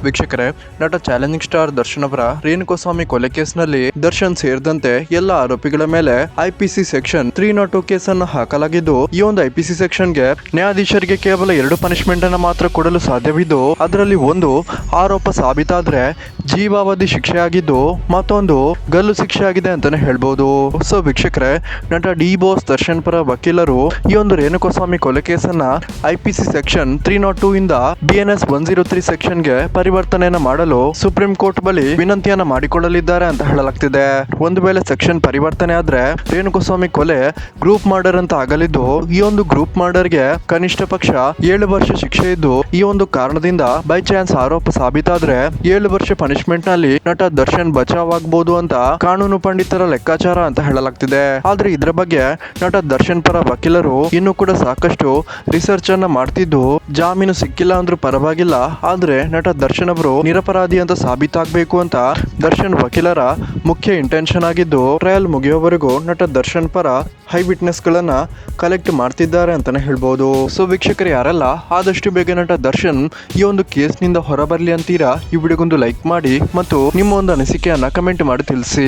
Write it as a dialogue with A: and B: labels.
A: ವೀಕ್ಷಕರೇ, ನಟ challenging star Darshan ಅವರ ರೇಣುಕಾಸ್ವಾಮಿ ಕೊಲೆ ಕೇಸ್ನಲ್ಲಿ ದರ್ಶನ್ ಸೇರಿದಂತೆ ಎಲ್ಲ ಆರೋಪಿಗಳ ಮೇಲೆ ಐಪಿಸಿ ಸೆಕ್ಷನ್ 302 ಕೇಸನ್ನು ಹಾಕಲಾಗಿದ್ದು, ಈ ಒಂದು ಐಪಿಸಿ ಸೆಕ್ಷನ್ಗೆ ನ್ಯಾಯಾಧೀಶರಿಗೆ ಕೇವಲ 2 ಪನಿಷ್ಮೆಂಟ್ ಅನ್ನು ಮಾತ್ರ ಕೊಡಲು ಸಾಧ್ಯವಿದ್ದು, ಅದರಲ್ಲಿ ಒಂದು ಆರೋಪ ಸಾಬೀತಾದ್ರೆ ಜೀವಾವಧಿ ಶಿಕ್ಷೆ ಆಗಿದ್ದು, ಮತ್ತೊಂದು ಗಲ್ಲು ಶಿಕ್ಷೆ ಆಗಿದೆ ಅಂತಾನೆ ಹೇಳ್ಬೋದು. ಸೊ ವೀಕ್ಷಕರೇ, ನಟ ಡಿ ಬಾಸ್ ದರ್ಶನ್ ಪರ ವಕೀಲರು ಈ ಒಂದು ರೇಣುಕಾಸ್ವಾಮಿ ಕೊಲೆ ಕೇಸನ್ನ ಐಪಿಸಿ ಸೆಕ್ಷನ್ 302 ಇಂದ BNS 103 ಸೆಕ್ಷನ್ಗೆ ಪರಿವರ್ತನೆಯನ್ನ ಮಾಡಲು ಸುಪ್ರೀಂ ಕೋರ್ಟ್ ಬಳಿ ವಿನಂತಿಯನ್ನ ಮಾಡಿಕೊಳ್ಳಲಿದ್ದಾರೆ ಅಂತ ಹೇಳಲಾಗ್ತಿದೆ. ಒಂದು ವೇಳೆ ಸೆಕ್ಷನ್ ಪರಿವರ್ತನೆ ಆದ್ರೆ ರೇಣುಕಾಸ್ವಾಮಿ ಕೊಲೆ ಗ್ರೂಪ್ ಮರ್ಡರ್ ಅಂತ ಆಗಲಿದ್ದು, ಈ ಒಂದು ಗ್ರೂಪ್ ಮರ್ಡರ್ಗೆ ಕನಿಷ್ಠ ಪಕ್ಷ 7 ವರ್ಷ ಶಿಕ್ಷೆ ಇದ್ದು, ಈ ಒಂದು ಕಾರಣದಿಂದ ಬೈ ಚಾನ್ಸ್ ಆರೋಪ ಸಾಬೀತಾದ್ರೆ 7 ವರ್ಷ ಪನಿಷ್ಮೆಂಟ್ ನಲ್ಲಿ ನಟ ದರ್ಶನ್ ಬಚಾವ್ ಆಗಬಹುದು ಅಂತ ಕಾನೂನು ಪಂಡಿತರ ಲೆಕ್ಕಾಚಾರ ಅಂತ ಹೇಳಲಾಗ್ತಿದೆ. ಆದ್ರೆ ಇದ್ರ ಬಗ್ಗೆ ನಟ ದರ್ಶನ್ ಪರ ವಕೀಲರು ಇನ್ನೂ ಕೂಡ ಸಾಕಷ್ಟು ರಿಸರ್ಚ್ ಅನ್ನ ಮಾಡ್ತಿದ್ದು, ಜಾಮೀನು ಸಿಕ್ಕಿಲ್ಲ ಅಂದ್ರೂ ಪರವಾಗಿಲ್ಲ, ಆದ್ರೆ ನಟ ದರ್ಶನ್ ಅವರು ನಿರಪರಾಧಿ ಅಂತ ಸಾಬೀತಾಗಬೇಕು ಅಂತ ದರ್ಶನ್ ವಕೀಲರ ಮುಖ್ಯ ಇಂಟೆನ್ಷನ್ ಆಗಿದ್ದು, ಟ್ರಯಲ್ ಮುಗಿಯೋವರೆಗೂ ನಟ ದರ್ಶನ್ ಪರ ಹೈ ವಿಟ್ನೆಸ್ ಗಳನ್ನ ಕಲೆಕ್ಟ್ ಮಾಡ್ತಿದ್ದಾರೆ ಅಂತಾನೆ ಹೇಳ್ಬೋದು. ಸೊ ವೀಕ್ಷಕರು, ಯಾರೆಲ್ಲ ಆದಷ್ಟು ಬೇಗ ನಟ ದರ್ಶನ್ ಈ ಒಂದು ಕೇಸ್ನಿಂದ ಹೊರಬರಲಿ ಅಂತೀರಾ, ಈ ವಿಡಿಯೋಗೊಂದು ಲೈಕ್ ಮಾಡಿ ಮತ್ತು ನಿಮ್ಮ ಒಂದು ಅನಿಸಿಕೆಯನ್ನ ಕಮೆಂಟ್ ಮಾಡಿ ತಿಳಿಸಿ.